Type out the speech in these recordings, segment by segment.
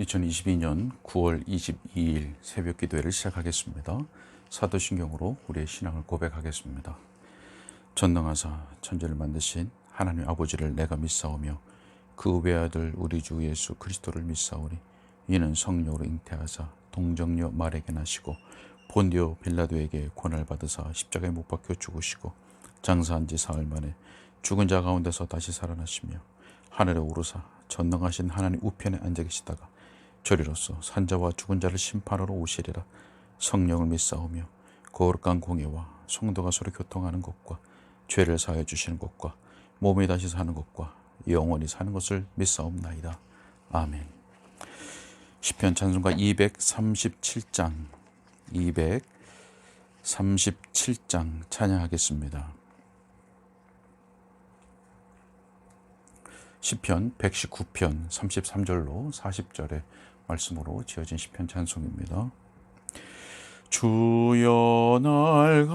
2022년 9월 22일 새벽 기도회를 시작하겠습니다. 사도신경으로 우리의 신앙을 고백하겠습니다. 전능하사 천지를 만드신 하나님 아버지를 내가 믿사오며 그 외아들 우리 주 예수 그리스도를 믿사오니 이는 성령으로 잉태하사 동정녀 마리아에게 나시고 본디오 빌라도에게 고난을 받으사 십자가에 못 박혀 죽으시고 장사한 지 사흘 만에 죽은 자 가운데서 다시 살아나시며 하늘에 오르사 전능하신 하나님 우편에 앉아 계시다가 저리로서 산자와 죽은 자를 심판하러 오시리라. 성령을 믿사오며 거룩한 공예와 성도가 서로 교통하는 것과 죄를 사하여 주시는 것과 몸이 다시 사는 것과 영원히 사는 것을 믿사옵나이다. 아멘. 시편 찬송가 237장 찬양하겠습니다. 시편 119편 33절로 40절의 말씀으로 지어진 시편 찬송입니다. 주여 날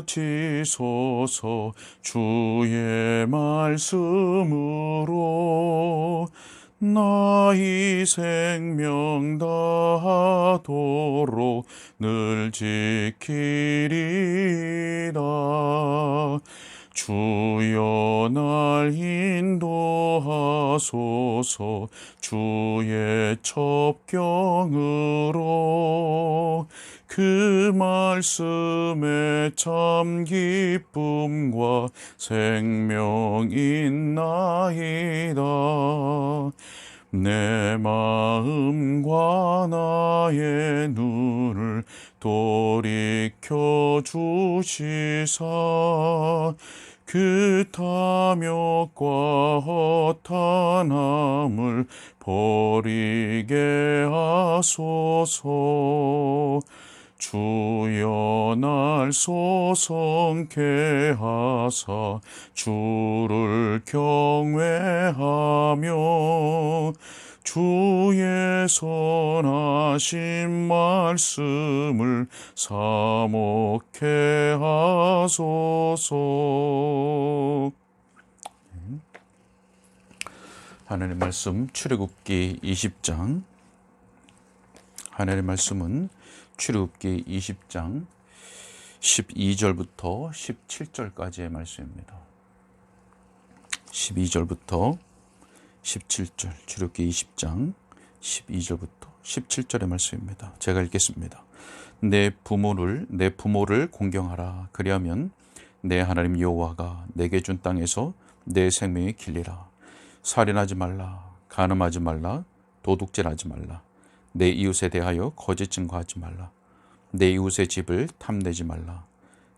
가르치소서 주의 말씀으로 나의 생명 다하도록 늘 지키리라. 주여 날 인도하소서 주의 첩경으로 그 말씀에 참 기쁨과 생명이 있나이다. 내 마음과 나의 눈을 돌이켜 주시사 그 탐욕과 허탄함을 버리게 하소서. 주여 날 소성케 하사 주를 경외하며 주의 선하신 말씀을 사목해 하소서. 하나님의 말씀 출애굽기 20장. 하나님의 말씀은 출애굽기 20장 12절부터 17절까지의 말씀입니다. 12절부터 17절, 출애굽기 20장 12절부터 17절의 말씀입니다. 제가 읽겠습니다. 내 부모를 공경하라. 그리하면 내 하나님 여호와가 내게 준 땅에서 내 생명이 길리라. 살인하지 말라. 간음하지 말라. 도둑질하지 말라. 내 이웃에 대하여 거짓 증거하지 말라. 내 이웃의 집을 탐내지 말라.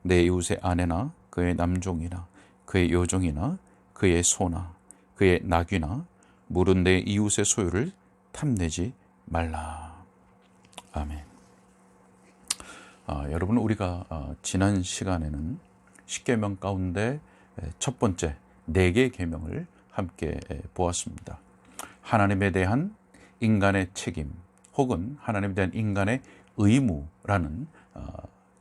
내 이웃의 아내나 그의 남종이나 그의 여종이나 그의 소나 그의 나귀나 물은 내 이웃의 소유를 탐내지 말라. 아멘. 여러분, 우리가 지난 시간에는 십계명 가운데 첫 번째 4개의 계명을 함께 보았습니다. 하나님에 대한 인간의 책임 혹은 하나님에 대한 인간의 의무라는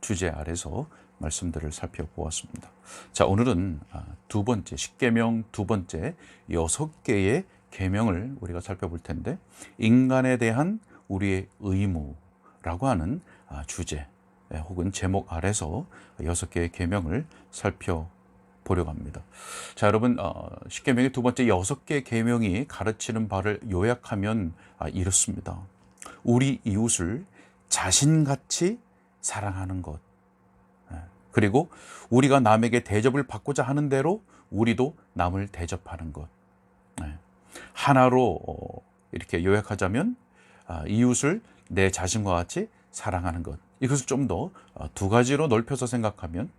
주제 아래서 말씀들을 살펴보았습니다. 자, 오늘은 두 번째 십계명 두 번째 6개의 계명을 우리가 살펴볼 텐데, 인간에 대한 우리의 의무라고 하는 주제 혹은 제목 아래서 6개의 계명을 살펴보려고 합니다. 자, 여러분, 십계명의 두 번째 6개의 계명이 가르치는 바를 요약하면 이렇습니다. 우리 이웃을 자신같이 사랑하는 것, 그리고 우리가 남에게 대접을 받고자 하는 대로 우리도 남을 대접하는 것. 하나로 이렇게 요약하자면 이웃을 내 자신과 같이 사랑하는 것. 이것을 좀 더 두 가지로 넓혀서 생각하면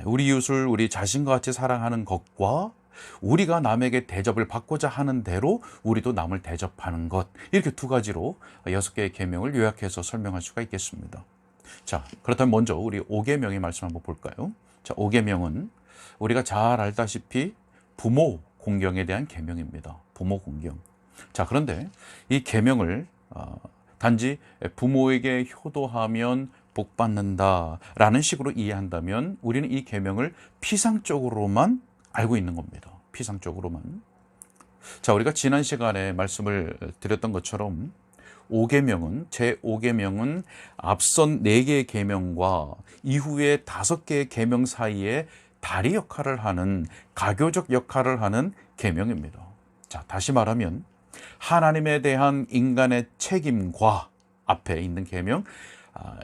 우리 이웃을 우리 자신과 같이 사랑하는 것과 우리가 남에게 대접을 받고자 하는 대로 우리도 남을 대접하는 것, 이렇게 두 가지로 6개의 계명을 요약해서 설명할 수가 있겠습니다. 자, 그렇다면 먼저 우리 5계명의 말씀 한번 볼까요? 자, 5계명은 우리가 잘 알다시피 부모 공경에 대한 계명입니다. 부모 공경. 자, 그런데 이 계명을 단지 부모에게 효도하면 복 받는다라는 식으로 이해한다면 우리는 이 계명을 피상적으로만 알고 있는 겁니다. 피상적으로만. 자, 우리가 지난 시간에 말씀을 드렸던 것처럼 5계명은 제5계명은 앞선 4개의 계명과 이후에 5개의 계명 사이에 다리 역할을 하는 가교적 역할을 하는 계명입니다. 자, 다시 말하면 하나님에 대한 인간의 책임과 앞에 있는 계명,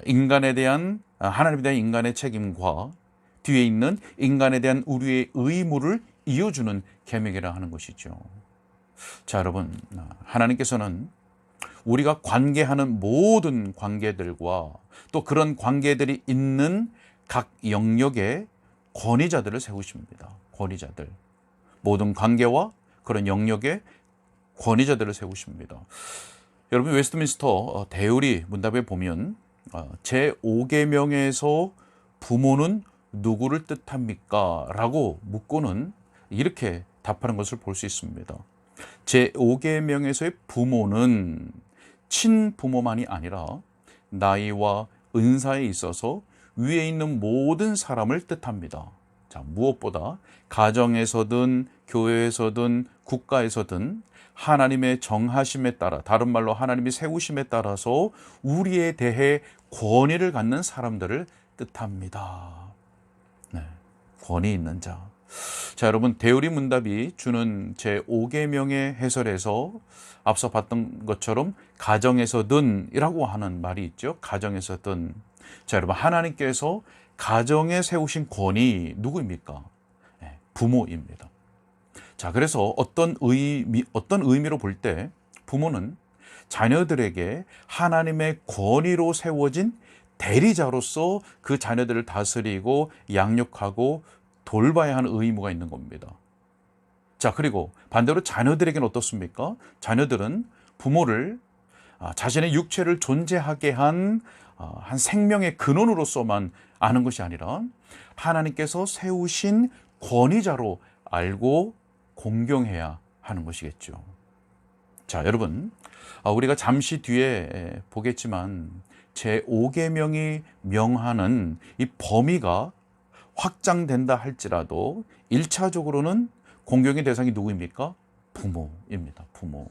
인간에 대한 하나님에 대한 인간의 책임과 뒤에 있는 인간에 대한 우리의 의무를 이어주는 계명이라 하는 것이죠. 자, 여러분, 하나님께서는 우리가 관계하는 모든 관계들과 또 그런 관계들이 있는 각 영역의 권위자들을 세우십니다. 권위자들. 모든 관계와 그런 영역의 권위자들을 세우십니다. 여러분, 웨스트민스터 대의리 문답에 보면 제5계명에서 부모는 누구를 뜻합니까? 라고 묻고는 이렇게 답하는 것을 볼 수 있습니다. 제5계명에서의 부모는 친부모만이 아니라 나이와 은사에 있어서 위에 있는 모든 사람을 뜻합니다. 자, 무엇보다 가정에서든 교회에서든 국가에서든 하나님의 정하심에 따라, 다른 말로 하나님이 세우심에 따라서 우리에 대해 권위를 갖는 사람들을 뜻합니다. 네, 권위 있는 자. 자, 여러분, 대의리 문답이 주는 제5계명의 해설에서 앞서 봤던 것처럼 가정에서든 이라고 하는 말이 있죠. 가정에서든. 자, 여러분, 하나님께서 가정에 세우신 권위 누구입니까? 네, 부모입니다. 자, 그래서 어떤 의미로 볼 때 부모는 자녀들에게 하나님의 권위로 세워진 대리자로서 그 자녀들을 다스리고 양육하고 돌봐야 하는 의무가 있는 겁니다. 자, 그리고 반대로 자녀들에게는 어떻습니까? 자녀들은 부모를 자신의 육체를 존재하게 한 생명의 근원으로서만 아는 것이 아니라 하나님께서 세우신 권위자로 알고 공경해야 하는 것이겠죠. 자, 여러분, 우리가 잠시 뒤에 보겠지만 제5계명이 명하는 이 범위가 확장된다 할지라도 1차적으로는 공경의 대상이 누구입니까? 부모입니다. 부모.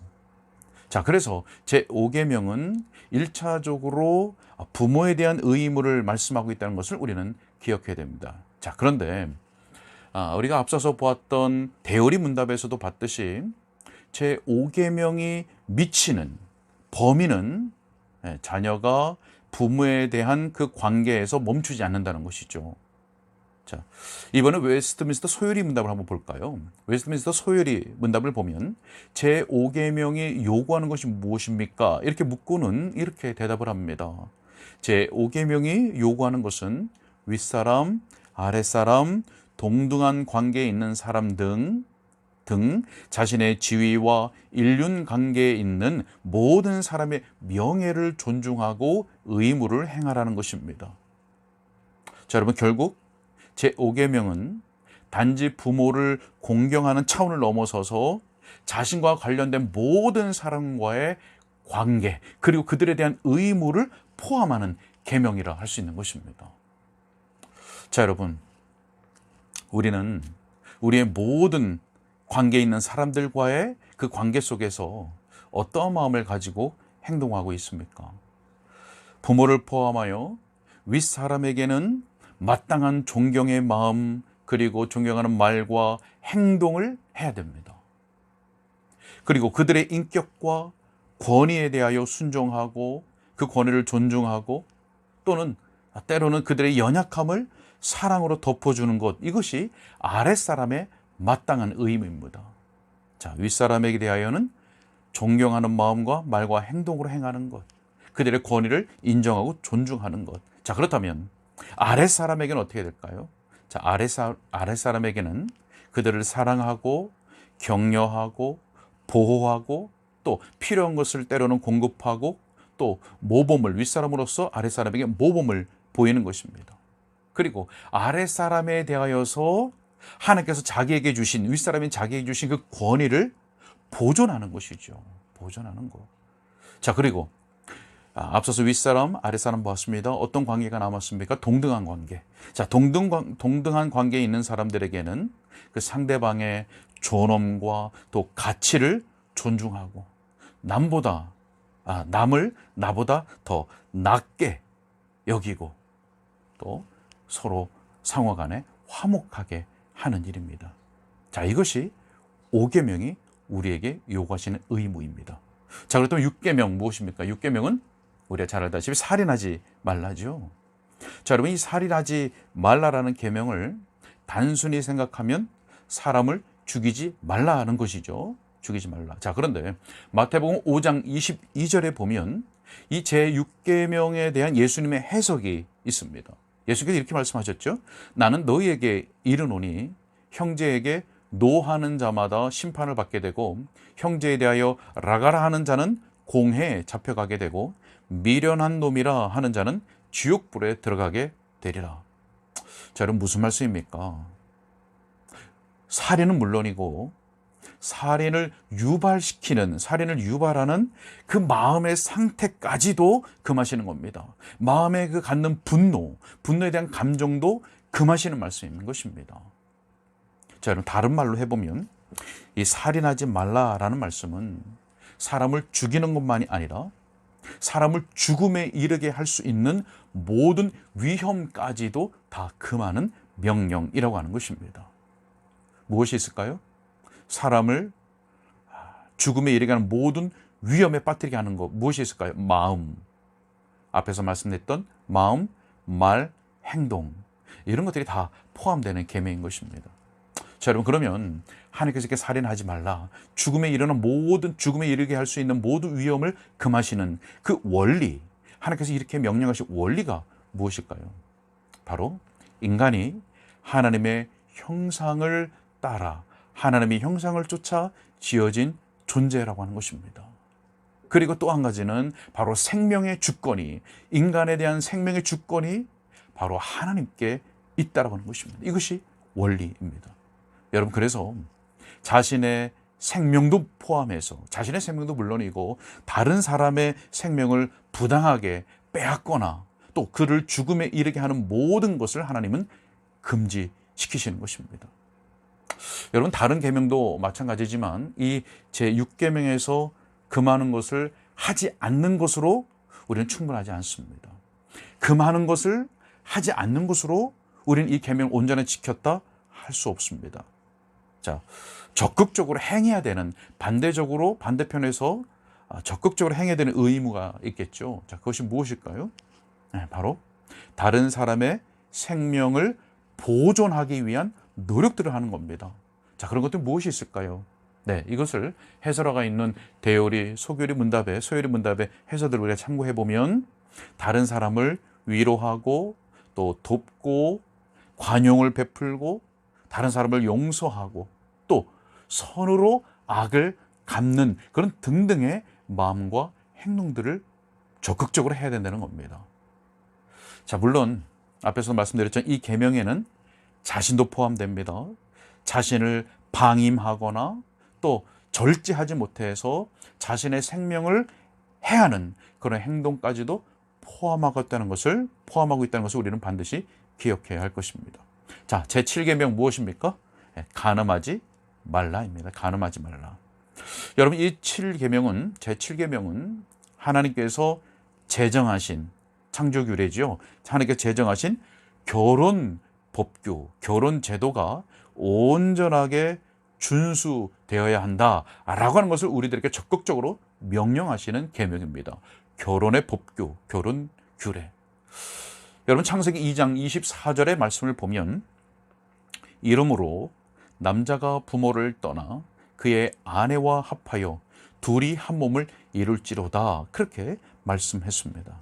자, 그래서 제5계명은 1차적으로 부모에 대한 의무를 말씀하고 있다는 것을 우리는 기억해야 됩니다. 자, 그런데 우리가 앞서서 보았던 대의리 문답에서도 봤듯이 제5계명이 미치는 범위는 자녀가 부모에 대한 그 관계에서 멈추지 않는다는 것이죠. 자, 이번에 웨스트민스터 소요리 문답을 한번 볼까요? 웨스트민스터 소요리 문답을 보면 제5계명이 요구하는 것이 무엇입니까? 이렇게 묻고는 이렇게 대답을 합니다. 제5계명이 요구하는 것은 윗사람, 아랫사람, 동등한 관계에 있는 사람 등 자신의 지위와 인륜 관계에 있는 모든 사람의 명예를 존중하고 의무를 행하라는 것입니다. 자, 여러분, 결국 제5계명은 단지 부모를 공경하는 차원을 넘어서서 자신과 관련된 모든 사람과의 관계, 그리고 그들에 대한 의무를 포함하는 계명이라 할 수 있는 것입니다. 자, 여러분, 우리는 우리의 모든 관계에 있는 사람들과의 그 관계 속에서 어떠한 마음을 가지고 행동하고 있습니까? 부모를 포함하여 윗사람에게는 마땅한 존경의 마음, 그리고 존경하는 말과 행동을 해야 됩니다. 그리고 그들의 인격과 권위에 대하여 순종하고 그 권위를 존중하고 또는 때로는 그들의 연약함을 사랑으로 덮어주는 것, 이것이 아랫사람의 마땅한 의무입니다. 자, 윗사람에게 대하여는 존경하는 마음과 말과 행동으로 행하는 것, 그들의 권위를 인정하고 존중하는 것. 자, 그렇다면 아랫사람에게는 어떻게 될까요? 자, 아랫사람에게는 그들을 사랑하고 격려하고 보호하고 또 필요한 것을 때로는 공급하고 또 모범을, 윗사람으로서 아랫사람에게 모범을 보이는 것입니다. 그리고 아랫사람에 대하여서 하나님께서 자기에게 주신, 윗사람이 자기에게 주신 그 권위를 보존하는 것이죠. 보존하는 것. 자, 그리고 앞서서 윗사람, 아랫사람 보았습니다. 어떤 관계가 남았습니까? 동등한 관계. 자, 동등한 관계에 있는 사람들에게는 그 상대방의 존엄과 또 가치를 존중하고 남을 나보다 더 낮게 여기고 또 서로 상호 간에 화목하게 하는 일입니다. 자, 이것이 5계명이 우리에게 요구하시는 의무입니다. 자, 그렇다면 6계명 무엇입니까? 6계명은 우리가 잘 알다시피 살인하지 말라죠. 자, 여러분, 이 살인하지 말라라는 계명을 단순히 생각하면 사람을 죽이지 말라는 것이죠. 죽이지 말라. 자, 그런데 마태복음 5장 22절에 보면 이 제6계명에 대한 예수님의 해석이 있습니다. 예수께서 이렇게 말씀하셨죠. 나는 너희에게 이르노니 형제에게 노하는 자마다 심판을 받게 되고 형제에 대하여 라가라 하는 자는 공회에 잡혀가게 되고 미련한 놈이라 하는 자는 지옥불에 들어가게 되리라. 자, 여러분, 무슨 말씀입니까? 살인은 물론이고 살인을 유발하는 그 마음의 상태까지도 금하시는 겁니다. 마음에 그 갖는 분노에 대한 감정도 금하시는 말씀인 것입니다. 자, 여러분, 다른 말로 해보면 이 살인하지 말라라는 말씀은 사람을 죽이는 것만이 아니라 사람을 죽음에 이르게 할 수 있는 모든 위험까지도 다 금하는 명령이라고 하는 것입니다. 무엇이 있을까요? 사람을 죽음에 이르게 하는 모든 위험에 빠뜨리게 하는 것, 무엇이 있을까요? 마음. 앞에서 말씀드렸던 마음, 말, 행동, 이런 것들이 다 포함되는 계명인 것입니다. 자, 여러분, 그러면 하나님께서 이렇게 살인하지 말라, 죽음에 이르게 할 수 있는 모든 위험을 금하시는 그 원리, 하나님께서 이렇게 명령하신 원리가 무엇일까요? 바로 인간이 하나님의 형상을 따라 하나님의 형상을 쫓아 지어진 존재라고 하는 것입니다. 그리고 또 한 가지는 바로 생명의 주권이, 인간에 대한 생명의 주권이 바로 하나님께 있다라고 하는 것입니다. 이것이 원리입니다. 여러분, 그래서 자신의 생명도 포함해서, 자신의 생명도 물론이고 다른 사람의 생명을 부당하게 빼앗거나 또 그를 죽음에 이르게 하는 모든 것을 하나님은 금지시키시는 것입니다. 여러분, 다른 계명도 마찬가지지만 이 제6계명에서 금하는 것을 하지 않는 것으로 우리는 충분하지 않습니다. 금하는 것을 하지 않는 것으로 우리는 이 계명을 온전히 지켰다 할 수 없습니다. 자, 적극적으로 행해야 되는, 반대편에서 적극적으로 행해야 되는 의무가 있겠죠. 자, 그것이 무엇일까요? 네, 바로 다른 사람의 생명을 보존하기 위한 노력들을 하는 겁니다. 자, 그런 것들 무엇이 있을까요? 네, 이것을 해설화가 있는 대요리, 소요리 문답의 해설들을 우리가 참고해 보면 다른 사람을 위로하고 또 돕고 관용을 베풀고 다른 사람을 용서하고 또 선으로 악을 갚는 그런 등등의 마음과 행동들을 적극적으로 해야 된다는 겁니다. 자, 물론 앞에서 말씀드렸지만 이 계명에는 자신도 포함됩니다. 자신을 방임하거나 또 절제하지 못해서 자신의 생명을 해하는 그런 행동까지도 포함하고 있다는 것을 우리는 반드시 기억해야 할 것입니다. 자, 제7계명 무엇입니까? 간음하지 말라입니다. 간음하지 말라. 여러분, 이 제7계명은 하나님께서 제정하신 창조규례지요. 하나님께서 제정하신 결혼 법규, 결혼 제도가 온전하게 준수되어야 한다라고 하는 것을 우리들에게 적극적으로 명령하시는 계명입니다. 결혼의 법규, 결혼 규례. 여러분, 창세기 2장 24절의 말씀을 보면 이러므로 남자가 부모를 떠나 그의 아내와 합하여 둘이 한 몸을 이룰지로다, 그렇게 말씀했습니다.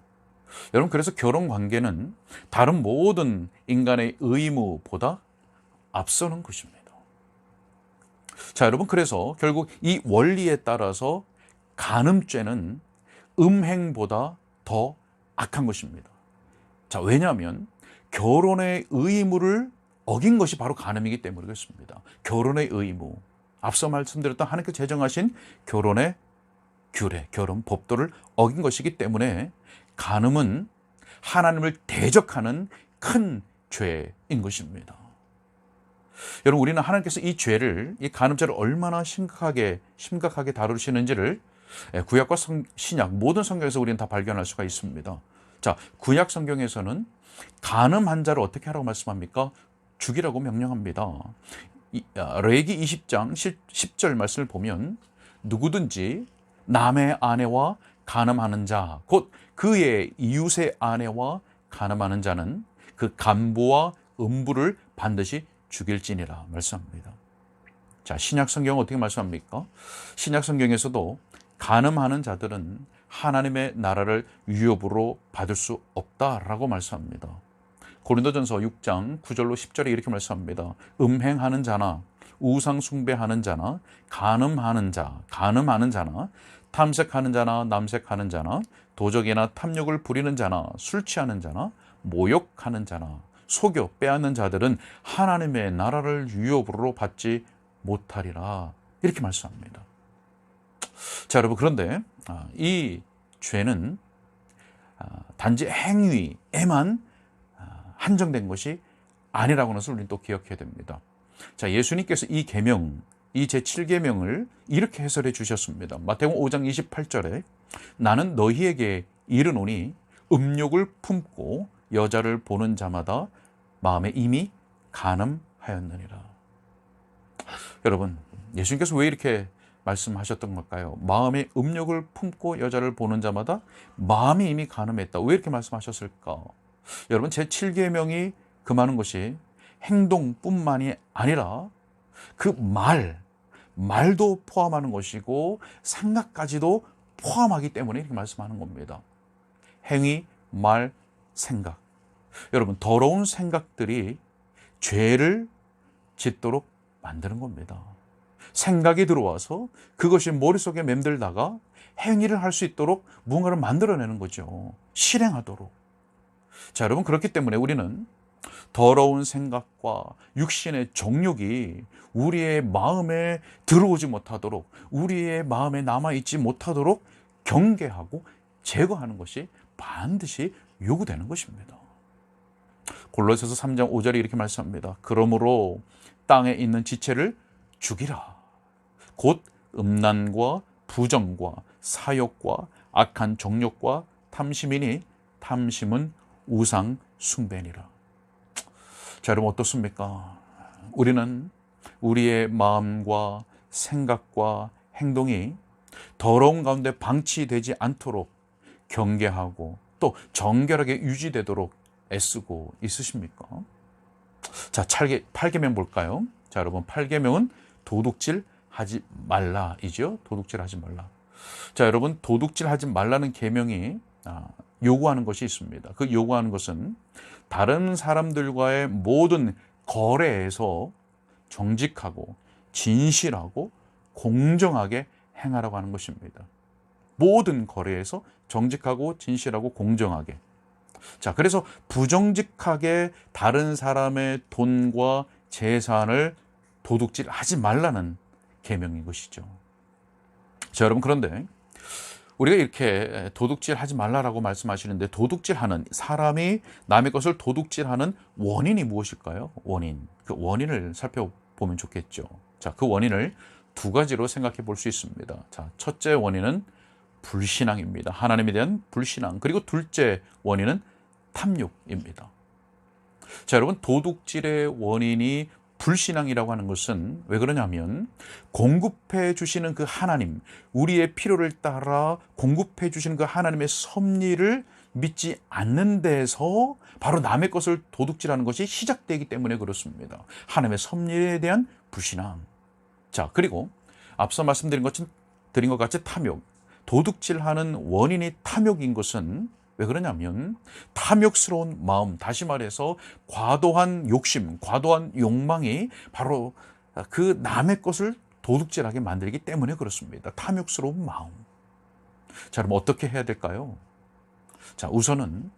여러분, 그래서 결혼 관계는 다른 모든 인간의 의무보다 앞서는 것입니다. 자, 여러분, 그래서 결국 이 원리에 따라서 간음죄는 음행보다 더 악한 것입니다. 자, 왜냐하면 결혼의 의무를 어긴 것이 바로 간음이기 때문에 그렇습니다. 결혼의 의무, 앞서 말씀드렸던 하나님께서 제정하신 결혼의 규례, 결혼 법도를 어긴 것이기 때문에 간음은 하나님을 대적하는 큰 죄인 것입니다. 여러분, 우리는 하나님께서 이 죄를, 이 간음죄를 얼마나 심각하게 다루시는지를 구약과 신약 모든 성경에서 우리는 다 발견할 수가 있습니다. 자, 구약 성경에서는 간음한 자를 어떻게 하라고 말씀합니까? 죽이라고 명령합니다. 레위기 20장 10절 말씀을 보면 누구든지 남의 아내와 간음하는 자, 곧 그의 이웃의 아내와 간음하는 자는 그 간부와 음부를 반드시 죽일지니라 말씀합니다. 자, 신약 성경은 어떻게 말씀합니까? 신약 성경에서도 간음하는 자들은 하나님의 나라를 위협으로 받을 수 없다라고 말씀합니다. 고린도전서 6장 9절로 10절에 이렇게 말씀합니다. 음행하는 자나 우상 숭배하는 자나 간음하는 자나 탐색하는 자나 남색하는 자나 도적이나 탐욕을 부리는 자나 술 취하는 자나 모욕하는 자나 속여 빼앗는 자들은 하나님의 나라를 위협으로 받지 못하리라, 이렇게 말씀합니다. 자, 여러분, 그런데 이 죄는 단지 행위에만 한정된 것이 아니라고 하는 것을 우리는 또 기억해야 됩니다. 자, 예수님께서 이 계명, 이 제7계명을 이렇게 해설해 주셨습니다. 마태복음 5장 28절에 나는 너희에게 이르노니 음욕을 품고 여자를 보는 자마다 마음에 이미 간음하였느니라. 여러분, 예수님께서 왜 이렇게 말씀하셨던 걸까요? 마음에 음욕을 품고 여자를 보는 자마다 마음이 이미 간음했다. 왜 이렇게 말씀하셨을까? 여러분, 제7계명이 금하는 것이 행동뿐만이 아니라 그 말도 포함하는 것이고 생각까지도 포함하기 때문에 이렇게 말씀하는 겁니다. 행위, 말, 생각. 여러분, 더러운 생각들이 죄를 짓도록 만드는 겁니다. 생각이 들어와서 그것이 머릿속에 맴들다가 행위를 할 수 있도록 무언가를 만들어내는 거죠. 실행하도록. 자, 여러분, 그렇기 때문에 우리는 더러운 생각과 육신의 정욕이 우리의 마음에 들어오지 못하도록, 우리의 마음에 남아있지 못하도록 경계하고 제거하는 것이 반드시 요구되는 것입니다. 골로새서 3장 5절에 이렇게 말씀합니다. 그러므로 땅에 있는 지체를 죽이라. 곧 음란과 부정과 사욕과 악한 정욕과 탐심이니 탐심은 우상 숭배니라. 자, 여러분, 어떻습니까? 우리는 우리의 마음과 생각과 행동이 더러운 가운데 방치되지 않도록 경계하고 또 정결하게 유지되도록 애쓰고 있으십니까? 자, 8계명 볼까요? 자, 여러분, 8계명은 도둑질 하지 말라이죠. 도둑질 하지 말라. 자, 여러분, 도둑질 하지 말라는 계명이 요구하는 것이 있습니다. 그 요구하는 것은 다른 사람들과의 모든 거래에서 정직하고 진실하고 공정하게 행하라고 하는 것입니다. 모든 거래에서 정직하고 진실하고 공정하게. 자, 그래서 부정직하게 다른 사람의 돈과 재산을 도둑질하지 말라는 계명인 것이죠. 자, 여러분, 그런데 우리가 이렇게 도둑질하지 말라라고 말씀하시는데 도둑질하는 사람이 남의 것을 도둑질하는 원인이 무엇일까요? 그 원인을 살펴보면 좋겠죠. 자, 그 원인을 두 가지로 생각해 볼 수 있습니다. 자, 첫째 원인은 불신앙입니다. 하나님에 대한 불신앙. 그리고 둘째 원인은 탐욕입니다. 자, 여러분, 도둑질의 원인이 불신앙이라고 하는 것은 왜 그러냐면 공급해 주시는 그 하나님, 우리의 필요를 따라 공급해 주시는 그 하나님의 섭리를 믿지 않는 데서 바로 남의 것을 도둑질하는 것이 시작되기 때문에 그렇습니다. 하나님의 섭리에 대한 불신앙. 자, 그리고 앞서 말씀드린 것 같이 탐욕. 도둑질하는 원인이 탐욕인 것은 왜 그러냐면 탐욕스러운 마음, 다시 말해서 과도한 욕심, 과도한 욕망이 바로 그 남의 것을 도둑질하게 만들기 때문에 그렇습니다. 탐욕스러운 마음. 자, 그럼 어떻게 해야 될까요? 자, 우선은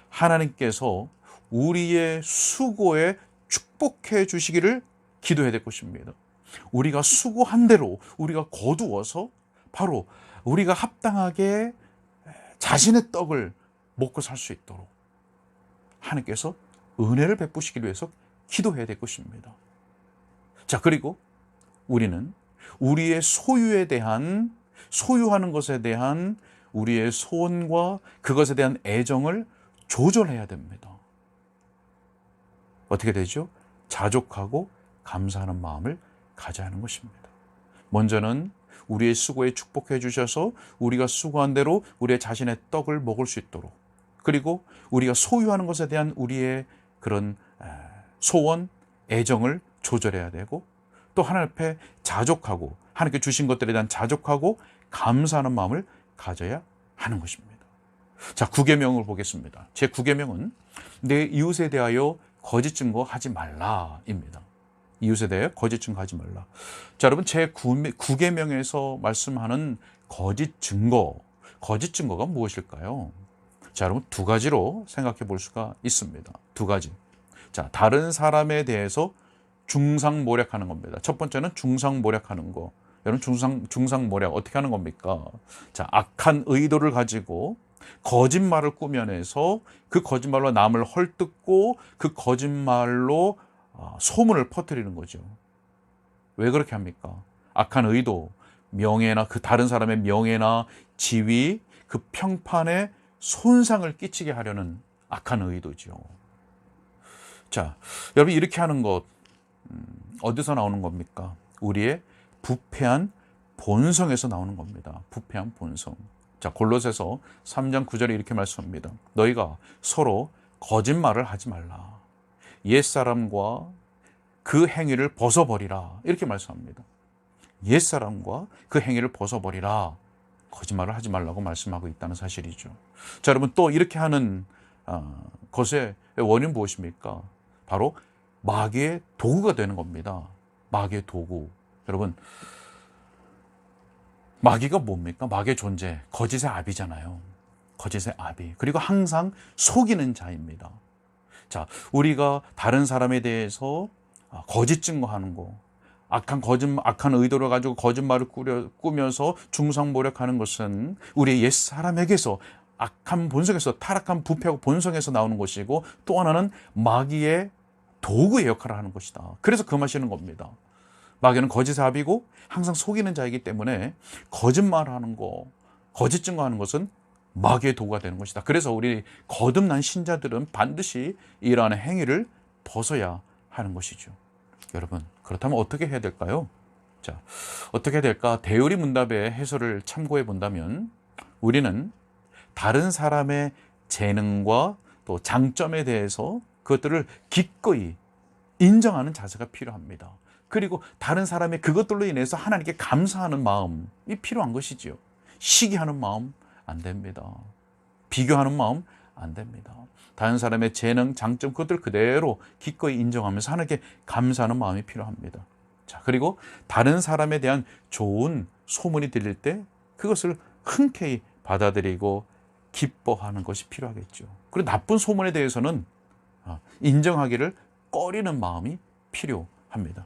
하나님께서 우리의 수고에 축복해 주시기를 기도해야 될 것입니다. 우리가 수고한 대로 우리가 거두어서 바로 우리가 합당하게 자신의 떡을 먹고 살 수 있도록 하나님께서 은혜를 베푸시기 위해서 기도해야 될 것입니다. 자, 그리고 우리는 우리의 소유하는 것에 대한 우리의 소원과 그것에 대한 애정을 조절해야 됩니다. 어떻게 되죠? 자족하고 감사하는 마음을 가져야 하는 것입니다. 먼저는 우리의 수고에 축복해 주셔서 우리가 수고한 대로 우리의 자신의 떡을 먹을 수 있도록, 그리고 우리가 소유하는 것에 대한 우리의 그런 소원, 애정을 조절해야 되고, 또 하나님 앞에 자족하고 하나님께 주신 것들에 대한 자족하고 감사하는 마음을 가져야 하는 것입니다. 자, 9계명을 보겠습니다. 제 9계명은 내 이웃에 대하여 거짓 증거하지 말라입니다. 이웃에 대해 거짓 증거하지 말라. 자, 여러분, 제 9계명에서 말씀하는 거짓 증거가 무엇일까요? 자, 여러분, 두 가지로 생각해 볼 수가 있습니다. 두 가지. 자, 다른 사람에 대해서 중상모략하는 겁니다. 첫 번째는 중상모략하는 거. 여러분, 중상모략 어떻게 하는 겁니까? 자, 악한 의도를 가지고 거짓말을 꾸며내서 그 거짓말로 남을 헐뜯고 그 거짓말로 소문을 퍼뜨리는 거죠. 왜 그렇게 합니까? 악한 의도, 명예나 그 다른 사람의 명예나 지위, 그 평판에 손상을 끼치게 하려는 악한 의도죠. 자, 여러분, 이렇게 하는 것 어디서 나오는 겁니까? 우리의 부패한 본성에서 나오는 겁니다. 부패한 본성. 자, 골로새서 3장 9절에 이렇게 말씀합니다. 너희가 서로 거짓말을 하지 말라. 옛사람과 그 행위를 벗어버리라. 이렇게 말씀합니다. 옛사람과 그 행위를 벗어버리라. 거짓말을 하지 말라고 말씀하고 있다는 사실이죠. 자, 여러분, 또 이렇게 하는 것의 원인은 무엇입니까? 바로 마귀의 도구가 되는 겁니다. 마귀의 도구. 여러분, 마귀가 뭡니까? 마귀의 존재, 거짓의 아비잖아요. 거짓의 아비. 그리고 항상 속이는 자입니다. 자, 우리가 다른 사람에 대해서 거짓 증거하는 거, 악한 의도를 가지고 거짓말을 꾸며서 중상모략하는 것은 우리의 옛 사람에게서, 악한 본성에서, 타락한 부패하고 본성에서 나오는 것이고, 또 하나는 마귀의 도구의 역할을 하는 것이다. 그래서 금하시는 겁니다. 마귀는 거짓의 아비고 항상 속이는 자이기 때문에 거짓말하는 거, 거짓 증거하는 것은 마귀의 도구가 되는 것이다. 그래서 우리 거듭난 신자들은 반드시 이러한 행위를 벗어야 하는 것이죠. 여러분, 그렇다면 어떻게 해야 될까요? 자, 어떻게 해야 될까? 대요리 문답의 해설을 참고해 본다면 우리는 다른 사람의 재능과 또 장점에 대해서 그것들을 기꺼이 인정하는 자세가 필요합니다. 그리고 다른 사람의 그것들로 인해서 하나님께 감사하는 마음이 필요한 것이지요. 시기하는 마음 안 됩니다. 비교하는 마음 안 됩니다. 다른 사람의 재능, 장점, 그것들 그대로 기꺼이 인정하면서 하나님께 감사하는 마음이 필요합니다. 자, 그리고 다른 사람에 대한 좋은 소문이 들릴 때 그것을 흔쾌히 받아들이고 기뻐하는 것이 필요하겠죠. 그리고 나쁜 소문에 대해서는 인정하기를 꺼리는 마음이 필요합니다.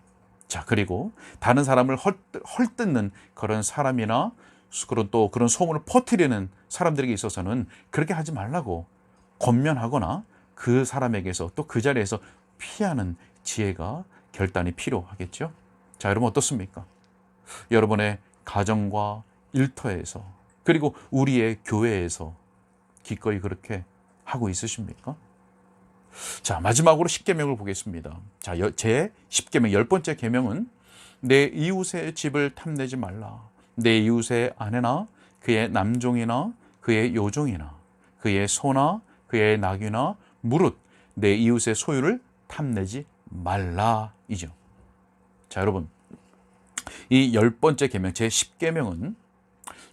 자, 그리고 다른 사람을 헐뜯는 그런 사람이나 그런 소문을 퍼뜨리는 사람들에게 있어서는 그렇게 하지 말라고 권면하거나 그 사람에게서 또 그 자리에서 피하는 지혜가 결단이 필요하겠죠. 자, 여러분 어떻습니까? 여러분의 가정과 일터에서, 그리고 우리의 교회에서 기꺼이 그렇게 하고 있으십니까? 자, 마지막으로 10계명을 보겠습니다. 자, 제 10계명 10번째 계명은 내 이웃의 집을 탐내지 말라. 내 이웃의 아내나 그의 남종이나 그의 여종이나 그의 소나 그의 낙이나 무릇 내 이웃의 소유를 탐내지 말라이죠. 자, 여러분, 이 10번째 계명, 제 10계명은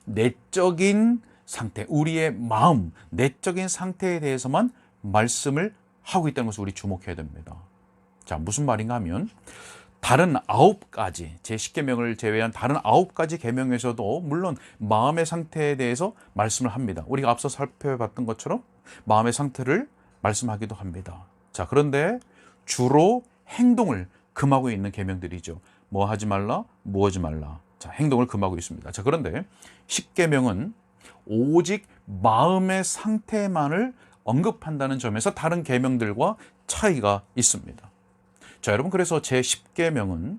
내적인 상태, 우리의 마음, 내적인 상태에 대해서만 말씀을 하고 있다는 것을 우리 주목해야 됩니다. 자, 무슨 말인가 하면 다른 9가지, 제 10계명을 제외한 다른 9가지 계명에서도 물론 마음의 상태에 대해서 말씀을 합니다. 우리가 앞서 살펴봤던 것처럼 마음의 상태를 말씀하기도 합니다. 자, 그런데 주로 행동을 금하고 있는 계명들이죠. 뭐 하지 말라, 뭐 하지 말라. 자, 행동을 금하고 있습니다. 자, 그런데 10계명은 오직 마음의 상태만을 언급한다는 점에서 다른 계명들과 차이가 있습니다. 자, 여러분, 그래서 제 10계명은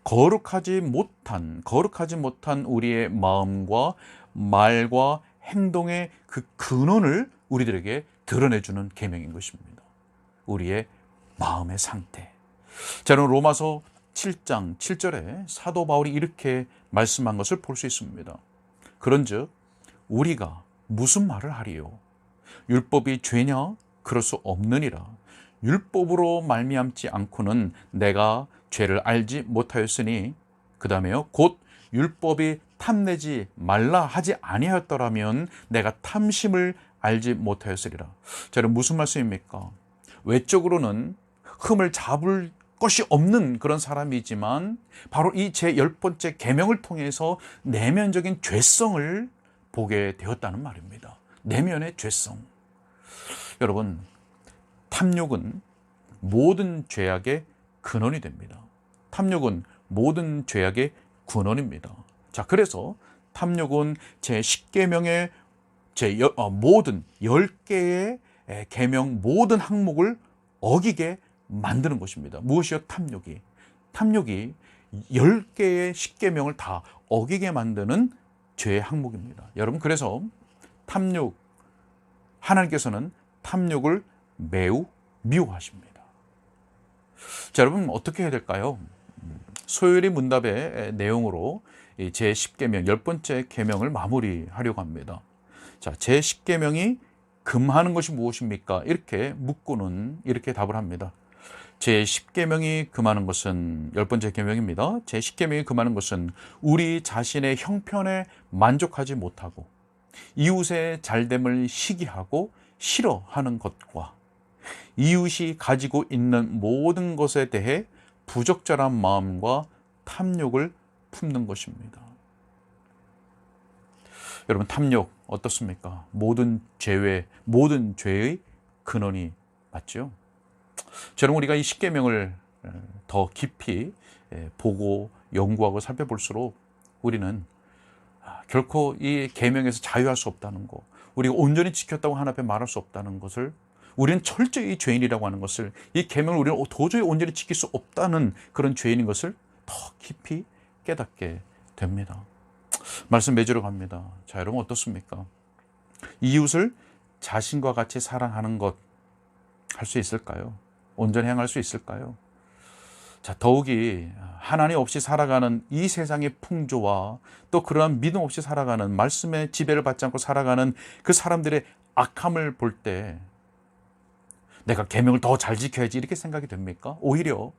거룩하지 못한 우리의 마음과 말과 행동의 그 근원을 우리들에게 드러내주는 계명인 것입니다. 우리의 마음의 상태. 저는 로마서 7장 7절에 사도 바울이 이렇게 말씀한 것을 볼 수 있습니다. 그런즉 우리가 무슨 말을 하리요? 율법이 죄냐? 그럴 수 없느니라. 율법으로 말미암지 않고는 내가 죄를 알지 못하였으니, 그 다음에요, 곧 율법이 탐내지 말라 하지 아니하였더라면 내가 탐심을 알지 못하였으리라. 저는 무슨 말씀입니까? 외적으로는 흠을 잡을 것이 없는 그런 사람이지만 바로 이 제 10번째 계명을 통해서 내면적인 죄성을 보게 되었다는 말입니다. 내면의 죄성. 여러분, 탐욕은 모든 죄악의 근원이 됩니다. 탐욕은 모든 죄악의 근원입니다. 자, 그래서 탐욕은 제 10계명의 모든 10개의 계명 모든 항목을 어기게 만드는 것입니다. 무엇이요? 탐욕이 10개의 10계명을 다 어기게 만드는 죄의 항목입니다. 여러분, 그래서 하나님께서는 탐욕을 매우 미워하십니다. 자, 여러분, 어떻게 해야 될까요? 소요리 문답의 내용으로 제 10계명 10번째 계명을 마무리하려고 합니다. 자, 제 10계명이 금하는 것이 무엇입니까? 이렇게 묻고는 이렇게 답을 합니다. 제 10계명이 금하는 것은 10번째 계명입니다. 제 10계명이 금하는 것은 우리 자신의 형편에 만족하지 못하고 이웃의 잘됨을 시기하고 싫어하는 것과 이웃이 가지고 있는 모든 것에 대해 부적절한 마음과 탐욕을 품는 것입니다. 여러분, 탐욕 어떻습니까? 모든 죄의 근원이 맞죠? 저는 우리가 이 10계명을 더 깊이 보고 연구하고 살펴볼수록 우리는 결코 이 계명에서 자유할 수 없다는 것, 우리가 온전히 지켰다고 하나님 앞에 말할 수 없다는 것을, 우리는 철저히 죄인이라고 하는 것을, 이 계명을 우리는 도저히 온전히 지킬 수 없다는 그런 죄인인 것을 더 깊이 깨닫게 됩니다. 말씀 맺으러 갑니다. 자, 여러분 어떻습니까? 이웃을 자신과 같이 사랑하는 것 할 수 있을까요? 온전히 행할 수 있을까요? 자, 더욱이 하나님 없이 살아가는 이 세상의 풍조와 또 그러한 믿음 없이 살아가는, 말씀의 지배를 받지 않고 살아가는 그 사람들의 악함을 볼 때 내가 계명을 더 잘 지켜야지 이렇게 생각이 됩니까? 오히려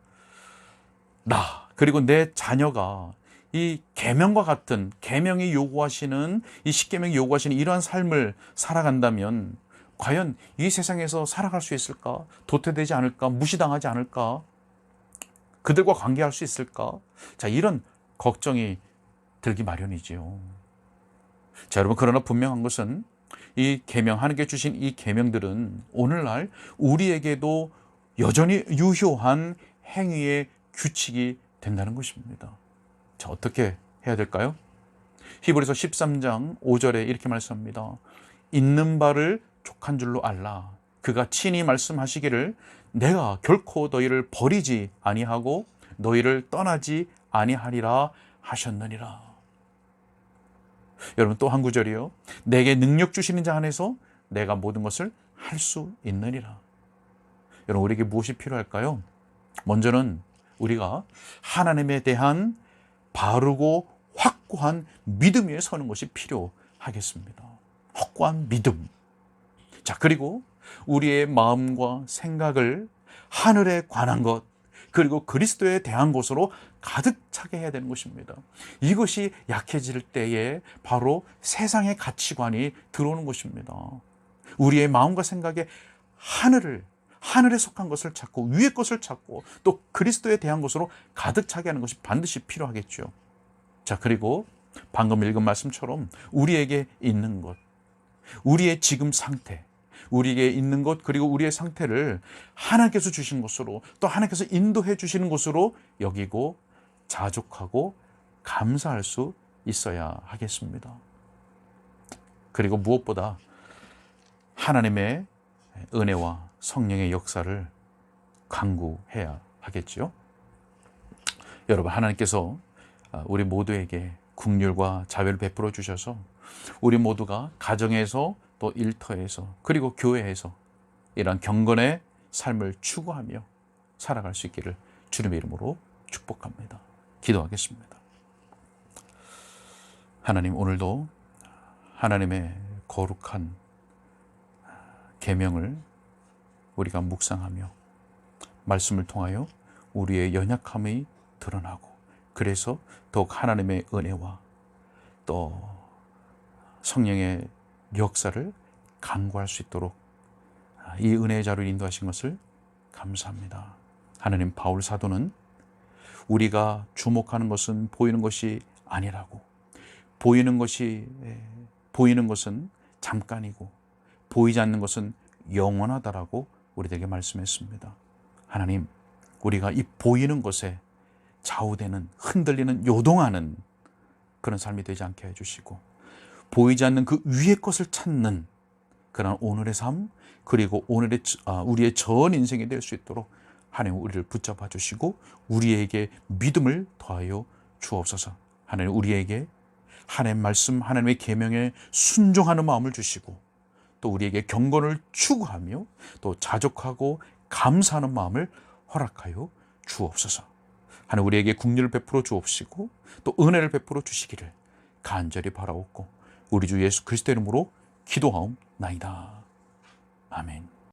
그리고 내 자녀가 이 계명과 같은, 계명이 요구하시는, 이 10계명이 요구하시는 이러한 삶을 살아간다면 과연 이 세상에서 살아갈 수 있을까? 도태되지 않을까? 무시당하지 않을까? 그들과 관계할 수 있을까? 자, 이런 걱정이 들기 마련이지요. 자, 여러분, 그러나 분명한 것은 이 계명, 하나님께 주신 이 계명들은 오늘날 우리에게도 여전히 유효한 행위의 규칙이 된다는 것입니다. 자, 어떻게 해야 될까요? 히브리서 13장 5절에 이렇게 말씀합니다. 있는 바를 족한 줄로 알라. 그가 친히 말씀하시기를 내가 결코 너희를 버리지 아니하고 너희를 떠나지 아니하리라 하셨느니라. 여러분, 또 한 구절이요. 내게 능력 주시는 자 안에서 내가 모든 것을 할 수 있느니라. 여러분, 우리에게 무엇이 필요할까요? 먼저는 우리가 하나님에 대한 바르고 확고한 믿음 위에 서는 것이 필요하겠습니다. 확고한 믿음. 자, 그리고 우리의 마음과 생각을 하늘에 관한 것, 그리고 그리스도에 대한 것으로 가득 차게 해야 되는 것입니다. 이것이 약해질 때에 바로 세상의 가치관이 들어오는 것입니다. 우리의 마음과 생각에 하늘에 속한 것을 찾고 위의 것을 찾고 또 그리스도에 대한 것으로 가득 차게 하는 것이 반드시 필요하겠죠. 자, 그리고 방금 읽은 말씀처럼 우리에게 있는 것, 우리의 지금 상태, 우리에게 있는 것, 그리고 우리의 상태를 하나님께서 주신 것으로, 또 하나님께서 인도해 주시는 것으로 여기고 자족하고 감사할 수 있어야 하겠습니다. 그리고 무엇보다 하나님의 은혜와 성령의 역사를 간구해야 하겠죠. 여러분, 하나님께서 우리 모두에게 긍휼과 자비를 베풀어 주셔서 우리 모두가 가정에서 또 일터에서 그리고 교회에서 이런 경건의 삶을 추구하며 살아갈 수 있기를 주님의 이름으로 축복합니다. 기도하겠습니다. 하나님, 오늘도 하나님의 거룩한 계명을 우리가 묵상하며 말씀을 통하여 우리의 연약함이 드러나고, 그래서 더욱 하나님의 은혜와 또 성령의 역사를 간구할 수 있도록 이 은혜의 자로 인도하신 것을 감사합니다. 하나님, 바울 사도는 우리가 주목하는 것은 보이는 것이 아니라고, 보이는 것은 잠깐이고 보이지 않는 것은 영원하다라고 우리에게 말씀했습니다. 하나님, 우리가 이 보이는 것에 좌우되는, 흔들리는, 요동하는 그런 삶이 되지 않게 해주시고, 보이지 않는 그 위의 것을 찾는 그런 오늘의 삶, 그리고 우리의 전 인생이 될 수 있도록 하나님 우리를 붙잡아 주시고 우리에게 믿음을 더하여 주옵소서. 하나님, 우리에게 하나님의 말씀, 하나님의 계명에 순종하는 마음을 주시고, 또 우리에게 경건을 추구하며 또 자족하고 감사하는 마음을 허락하여 주옵소서. 하나님, 우리에게 긍휼을 베풀어 주옵시고 또 은혜를 베풀어 주시기를 간절히 바라옵고 우리 주 예수 그리스도의 이름으로 기도하옵나이다. 아멘.